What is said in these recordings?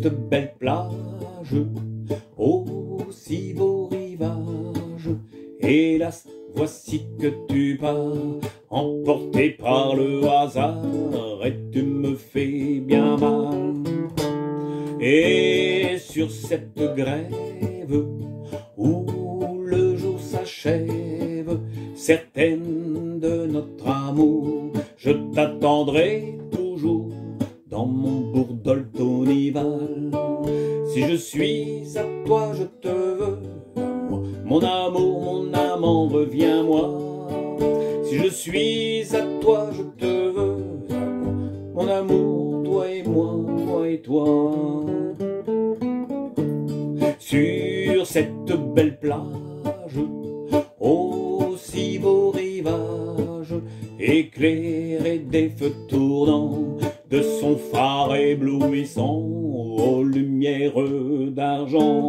cette belle plage, ô si beau rivage, hélas, voici que tu pars, emporté par le hasard, et tu me fais bien mal. Et sur cette grève où le jour s'achève, certaine de notre amour, je t'attendrai toujours dans mon bourdol tonival. Si je suis à toi, je te veux, mon amour, mon amant, reviens-moi. Si je suis à toi, je te veux, mon amour, toi et moi, moi et toi. Sur cette belle plage, ô si beau rivage, éclairé des feux tournants, de son phare éblouissant aux lumières d'argent.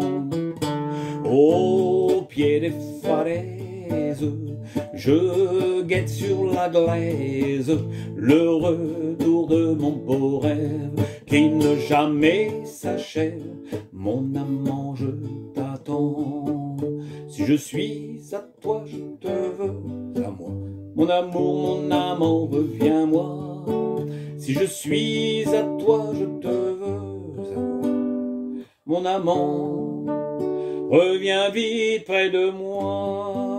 Au pied des falaises, je guette sur la glaise le retour de mon beau rêve qui ne jamais s'achève. Mon amant, je t'attends. Si je suis à toi, je te veux à moi. Mon amour, mon amant, reviens-moi. Si je suis à toi, je te veux à moi. Mon amant, reviens vite près de moi.